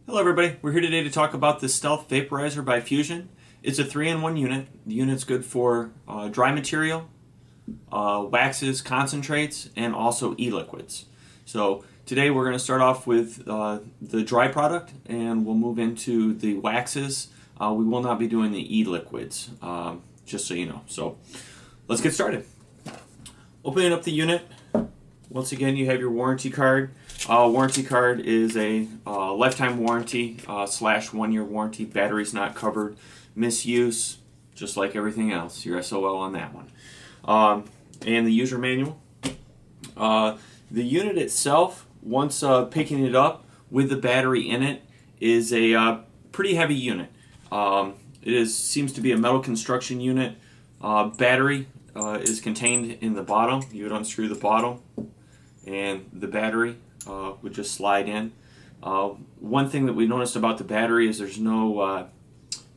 Hello everybody, we're here today to talk about the Stealth Vaporizer by Fuzion. It's a 3-in-1 unit. The unit's good for dry material, waxes, concentrates, and also e-liquids. So today we're going to start off with the dry product and we'll move into the waxes. We will not be doing the e-liquids, just so you know. So let's get started. Opening up the unit, once again you have your warranty card. Warranty card is a lifetime warranty slash 1-year warranty. Batteries not covered. Misuse, just like everything else. Your SOL on that one. And the user manual. The unit itself, once picking it up with the battery in it, is a pretty heavy unit. Seems to be a metal construction unit. Battery is contained in the bottom. You would unscrew the bottom and the battery would just slide in. One thing that we noticed about the battery is there's no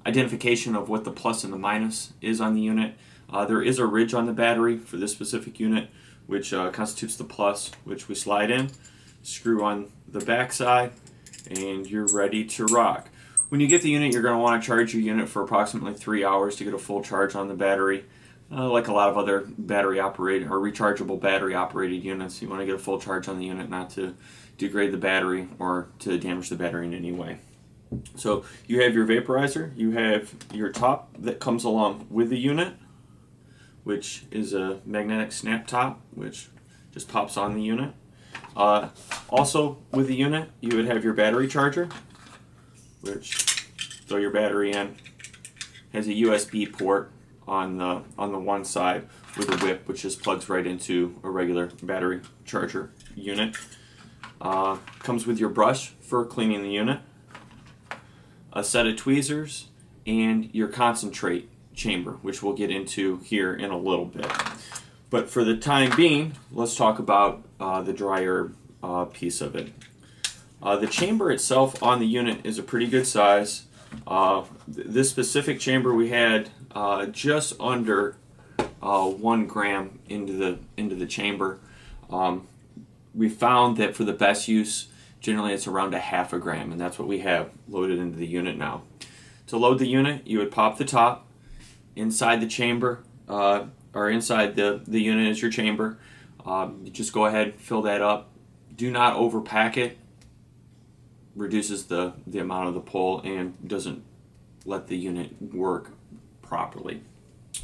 identification of what the plus and the minus is on the unit. There is a ridge on the battery for this specific unit, which constitutes the plus, which we slide in, screw on the back side, and you're ready to rock. When you get the unit, you're going to want to charge your unit for approximately 3 hours to get a full charge on the battery. Like a lot of other battery operated or rechargeable battery operated units, you want to get a full charge on the unit, not to degrade the battery or to damage the battery in any way. So you have your vaporizer, you have your top that comes along with the unit, which is a magnetic snap top, which just pops on the unit. Also with the unit, you would have your battery charger, which throw your battery in, has a USB port on the one side with a whip, which just plugs right into a regular battery charger unit. Comes with your brush for cleaning the unit, a set of tweezers, and your concentrate chamber, which we'll get into here in a little bit. But for the time being, let's talk about the dry herb piece of it. The chamber itself on the unit is a pretty good size. This specific chamber we had just under 1 gram into the chamber. We found that for the best use, generally it's around 1/2 gram, and that's what we have loaded into the unit now. To load the unit, you would pop the top. Inside the chamber, or inside the unit is your chamber. You just go ahead, fill that up. Do not overpack it. Reduces the amount of the pull and doesn't let the unit work properly.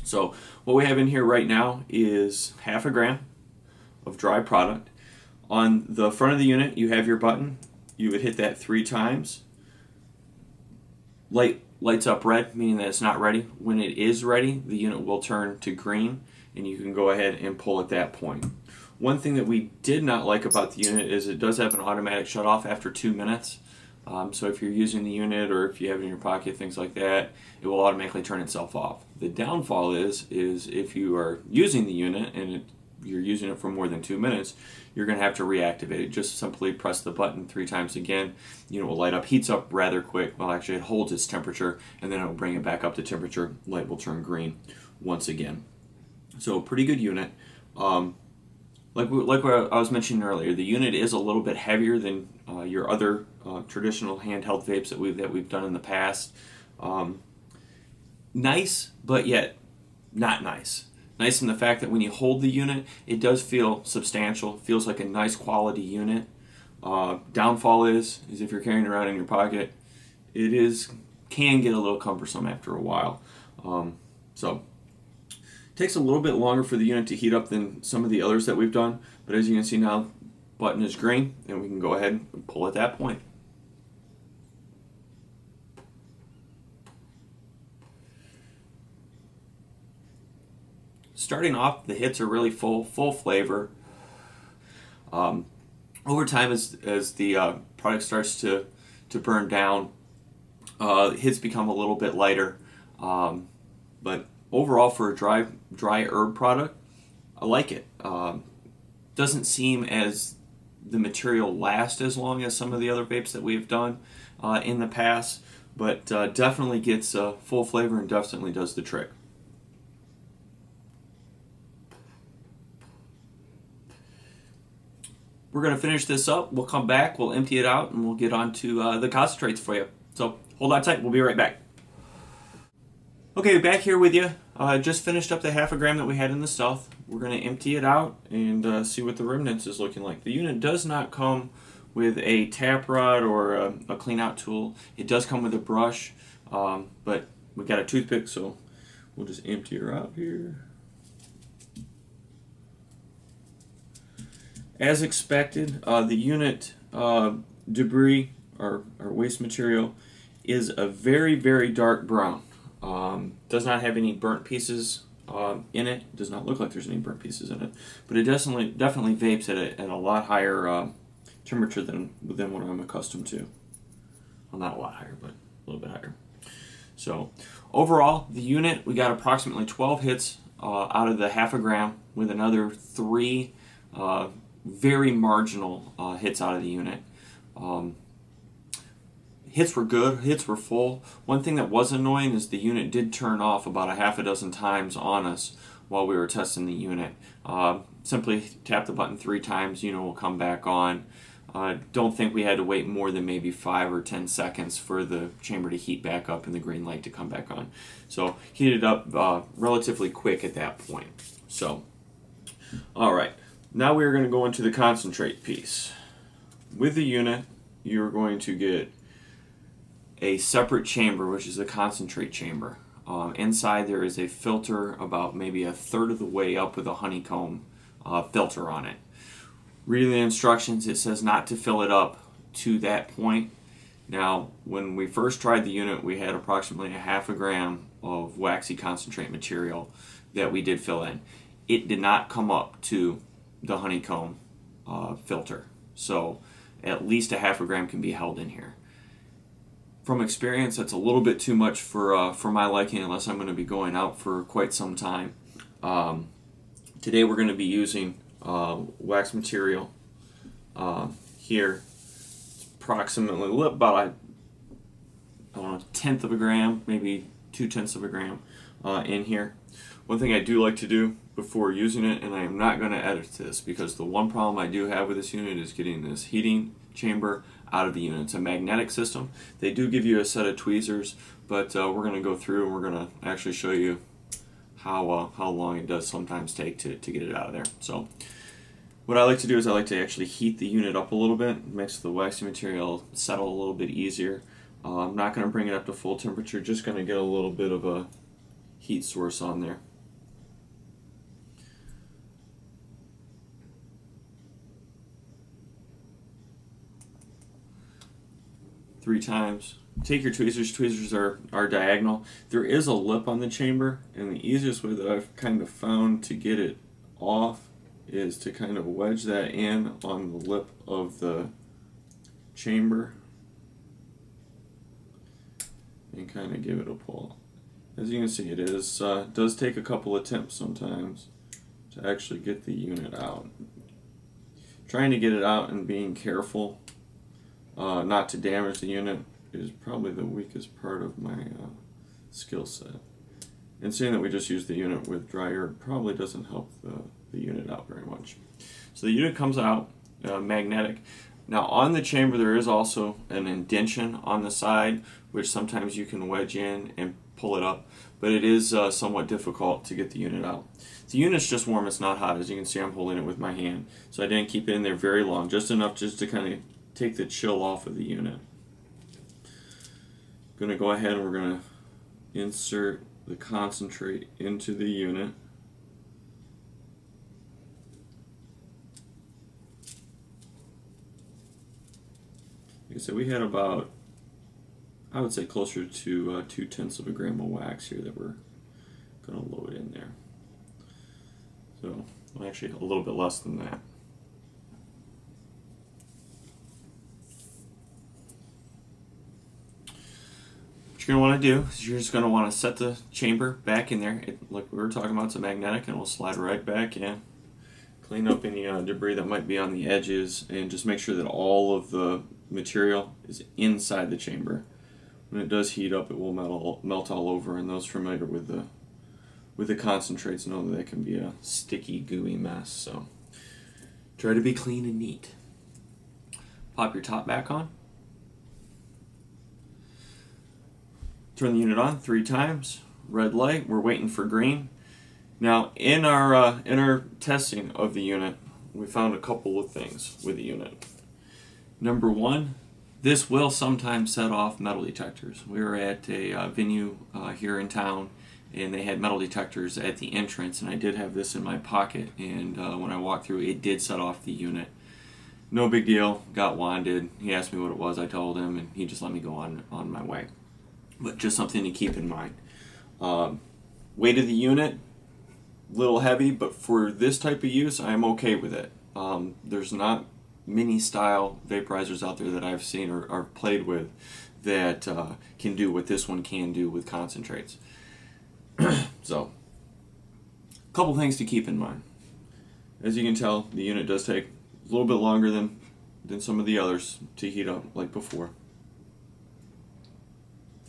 So what we have in here right now is 1/2 gram of dry product. On the front of the unit you have your button. You would hit that 3 times. Lights up red, meaning that it's not ready. When it is ready, the unit will turn to green and you can go ahead and pull at that point. One thing that we did not like about the unit is it does have an automatic shut off after 2 minutes. So if you're using the unit or if you have it in your pocket, things like that, it will automatically turn itself off. The downfall is if you are using the unit and you're using it for more than 2 minutes, you're going to have to reactivate it. Just simply press the button 3 times again. Unit will light up, heats up rather quick. Well, actually it holds its temperature and then it will bring it back up to temperature. Light will turn green once again. So pretty good unit. Like what I was mentioning earlier, the unit is a little bit heavier than your other traditional handheld vapes that we've done in the past. Nice, but yet not nice. Nice in the fact that when you hold the unit, it does feel substantial. Feels like a nice quality unit. Downfall is if you're carrying it around in your pocket, it can get a little cumbersome after a while. So. Takes a little bit longer for the unit to heat up than some of the others that we've done, but as you can see now, button is green and we can go ahead and pull at that point. Starting off, the hits are really full flavor. Over time, as the product starts to burn down, hits become a little bit lighter, but overall, for a dry herb product, I like it. Doesn't seem as the material lasts as long as some of the other vapes that we've done in the past, but definitely gets full flavor and definitely does the trick. We're going to finish this up. We'll come back, we'll empty it out, and we'll get on to the concentrates for you. So hold on tight, we'll be right back. Okay, back here with you. Just finished up the half a gram that we had in the stealth. We're going to empty it out and see what the remnants is looking like. The unit does not come with a tap rod or a clean out tool. It does come with a brush, but we got a toothpick, so we'll just empty her out here. As expected, the unit debris or waste material is a very, very dark brown. Does not have any burnt pieces in it. Does not look like there's any burnt pieces in it, but it definitely vapes at a lot higher temperature than what I'm accustomed to. Well, not a lot higher, but a little bit higher. So overall, the unit, we got approximately 12 hits out of the half a gram, with another 3 very marginal hits out of the unit. Hits were good, hits were full. One thing that was annoying is the unit did turn off about a half a dozen times on us while we were testing the unit. Simply tap the button 3 times, unit will come back on. Don't think we had to wait more than maybe 5 or 10 seconds for the chamber to heat back up and the green light to come back on. So heated up relatively quick at that point. So, alright, now we're going to go into the concentrate piece. With the unit, you're going to get a separate chamber, which is the concentrate chamber. Inside there is a filter about maybe a third of the way up with a honeycomb filter on it. Reading the instructions, it says not to fill it up to that point. Now, when we first tried the unit, we had approximately a half a gram of waxy concentrate material that we did fill in. It did not come up to the honeycomb filter, so at least a half a gram can be held in here. From experience, that's a little bit too much for my liking, unless I'm going to be going out for quite some time. Today we're going to be using wax material here. It's approximately about I don't know, 1/10 of a gram, maybe 2/10 of a gram in here. One thing I do like to do before using it, and I am not going to edit this, because the one problem I do have with this unit is getting this heating chamber out of the unit. It's a magnetic system. They do give you a set of tweezers, but we're going to go through and we're going to actually show you how long it does sometimes take to get it out of there. So what I like to do is I like to actually heat the unit up a little bit, makes the waxy material settle a little bit easier. I'm not going to bring it up to full temperature, just going to get a little bit of a heat source on there. Three times. Take your tweezers. Tweezers are diagonal. There is a lip on the chamber, and the easiest way that I've kind of found to get it off is to kind of wedge that in on the lip of the chamber and kind of give it a pull. As you can see, it does take a couple attempts sometimes to actually get the unit out. Trying to get it out and being careful not to damage the unit is probably the weakest part of my skill set. And seeing that we just used the unit with dry herb probably doesn't help the unit out very much. So the unit comes out magnetic. Now on the chamber there is also an indention on the side, which sometimes you can wedge in and pull it up, but it is somewhat difficult to get the unit out. The unit's just warm, it's not hot. As you can see, I'm holding it with my hand, so I didn't keep it in there very long, just enough just to kind of take the chill off of the unit. Going to go ahead and we're going to insert the concentrate into the unit. Like I said, we had about, I would say, closer to 2/10 of a gram of wax here that we're going to load in there. So, well, actually a little bit less than that. What you're going to want to do is you're just going to want to set the chamber back in there. Like we were talking about, it's a magnetic, and it will slide right back in. Clean up any debris that might be on the edges, and just make sure that all of the material is inside the chamber. When it does heat up, it will melt all over, and those familiar with the concentrates know that they can be a sticky, gooey mess. So try to be clean and neat. Pop your top back on. Turn the unit on 3 times. Red light, we're waiting for green. Now in our testing of the unit, we found a couple of things with the unit. Number one, this will sometimes set off metal detectors. We were at a venue here in town, and they had metal detectors at the entrance, and I did have this in my pocket, and when I walked through, it did set off the unit. No big deal, got wanded. He asked me what it was, I told him, and he just let me go on my way. But just something to keep in mind. Weight of the unit, little heavy, but for this type of use, I'm okay with it. There's not mini style vaporizers out there that I've seen or played with that can do what this one can do with concentrates. So, a couple things to keep in mind. As you can tell, the unit does take a little bit longer than some of the others to heat up like before.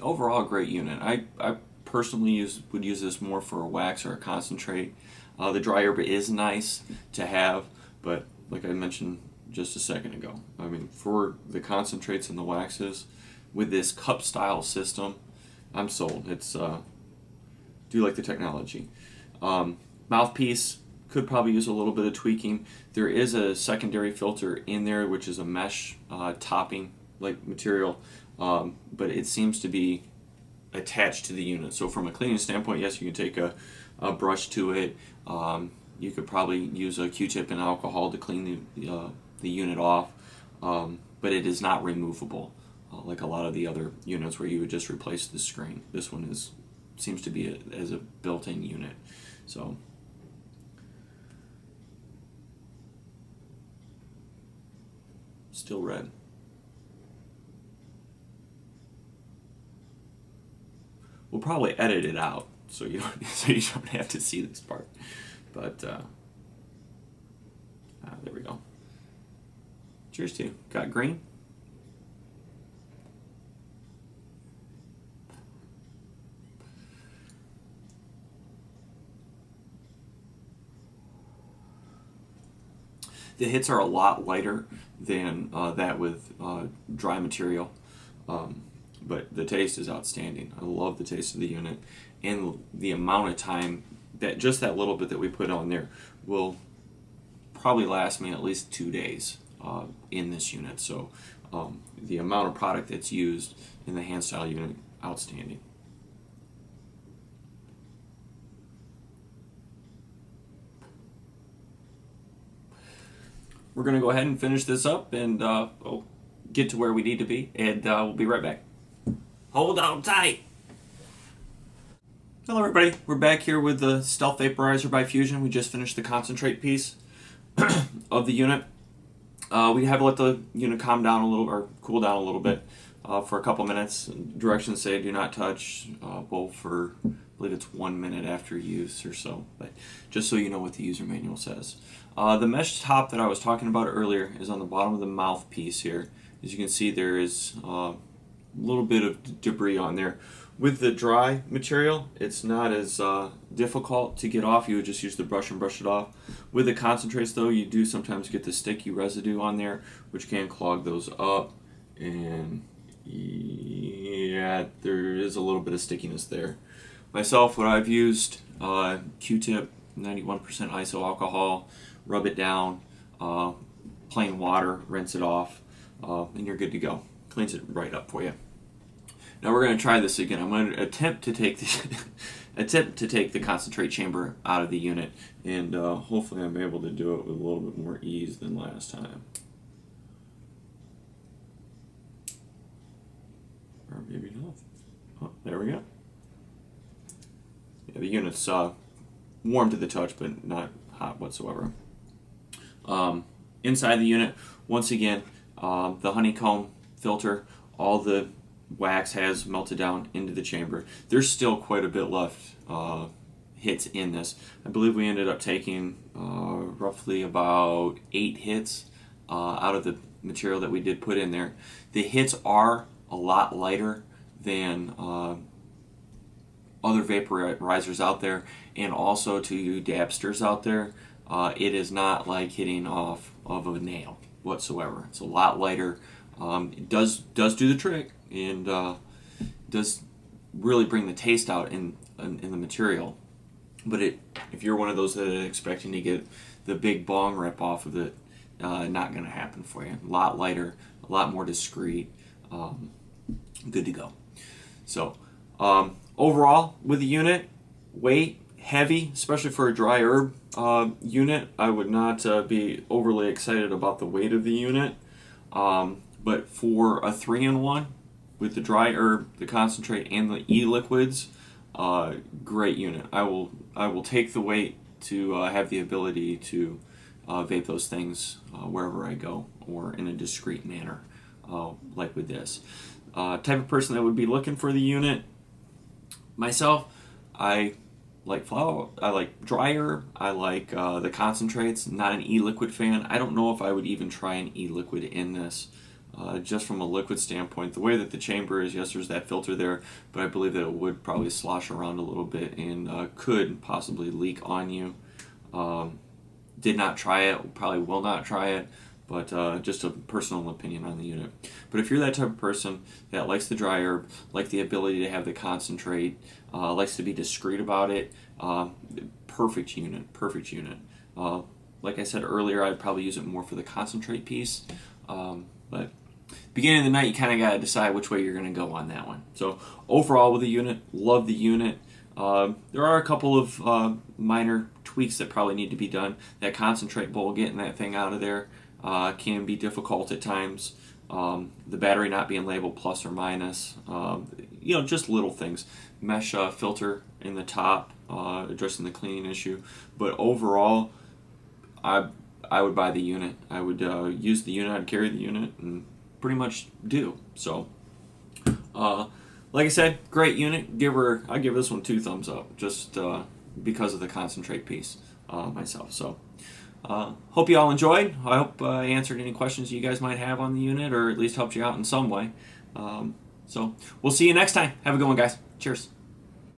Overall, great unit. I personally would use this more for a wax or a concentrate. The dry herb is nice to have, but like I mentioned just a second ago, I mean, for the concentrates and the waxes, with this cup style system, I'm sold. It's do like the technology. Mouthpiece could probably use a little bit of tweaking. There is a secondary filter in there, which is a mesh topping like material, but it seems to be attached to the unit. So from a cleaning standpoint, yes, you can take a brush to it. You could probably use a Q-tip and alcohol to clean the unit off, but it is not removable like a lot of the other units where you would just replace the screen. This one seems to be as a built-in unit. So still red. We'll probably edit it out so you don't have to see this part. But there we go. Cheers to you. Got green. The hits are a lot lighter than that with dry material, but the taste is outstanding. I love the taste of the unit, and the amount of time that just that little bit that we put on there will probably last me at least 2 days in this unit. So the amount of product that's used in the hand style unit, outstanding. We're going to go ahead and finish this up and get to where we need to be, and we'll be right back. Hold on tight. Hello everybody, we're back here with the Stealth Vaporizer by Fuzion. We just finished the concentrate piece of the unit. We have to let the unit calm down a little, or cool down a little bit for a couple minutes. Directions say do not touch both for, I believe it's 1 minute after use or so, but just so you know what the user manual says. The mesh top that I was talking about earlier is on the bottom of the mouthpiece here. As you can see, there is a little bit of debris on there. With the dry material, it's not as difficult to get off. You would just use the brush and brush it off. With the concentrates though, you do sometimes get the sticky residue on there, which can clog those up, and yeah, there is a little bit of stickiness there. Myself, what I've used, Q-tip, 91% iso alcohol, rub it down, plain water, rinse it off, and you're good to go. Cleans it right up for you. Now we're going to try this again. I'm going to attempt to take the concentrate chamber out of the unit, and hopefully I'm able to do it with a little bit more ease than last time. Or maybe not. Oh, there we go. Yeah, the unit's warm to the touch, but not hot whatsoever. Inside the unit, once again, the honeycomb filter, all the wax has melted down into the chamber. There's still quite a bit left hits in this. I believe we ended up taking roughly about 8 hits out of the material that we did put in there. The hits are a lot lighter than other vaporizers out there, and also to you dabsters out there, it is not like hitting off of a nail whatsoever. It's a lot lighter. It does do the trick, and does really bring the taste out in the material. But if you're one of those that are expecting to get the big bong rip off of it, not going to happen for you. A lot lighter, a lot more discreet. Good to go. So overall, with the unit, weight, heavy, especially for a dry herb unit. I would not be overly excited about the weight of the unit. But for a 3-in-1 with the dry herb, the concentrate, and the e-liquids, great unit. I will take the weight to have the ability to vape those things wherever I go, or in a discreet manner, like with this. Type of person that would be looking for the unit, myself, I like flower, I like dry herb, I like the concentrates, not an e-liquid fan. I don't know if I would even try an e-liquid in this. Just from a liquid standpoint, the way that the chamber is, yes, there's that filter there, but I believe that it would probably slosh around a little bit and could possibly leak on you. Did not try it, probably will not try it, but just a personal opinion on the unit. But if you're that type of person that likes the dry herb, like the ability to have the concentrate, likes to be discreet about it, perfect unit, perfect unit. Like I said earlier, I'd probably use it more for the concentrate piece, but beginning of the night, you kind of got to decide which way you're going to go on that one. So overall with the unit, love the unit. There are a couple of minor tweaks that probably need to be done. That concentrate bowl, getting that thing out of there, can be difficult at times. The battery not being labeled plus or minus, you know, just little things. Mesh filter in the top, addressing the cleaning issue. But overall, I would buy the unit. I would use the unit. I'd carry the unit, and pretty much do. So, like I said, great unit. I'd give this one 2 thumbs up, just because of the concentrate piece myself. So, hope you all enjoyed. I hope I answered any questions you guys might have on the unit, or at least helped you out in some way. So, we'll see you next time. Have a good one, guys. Cheers.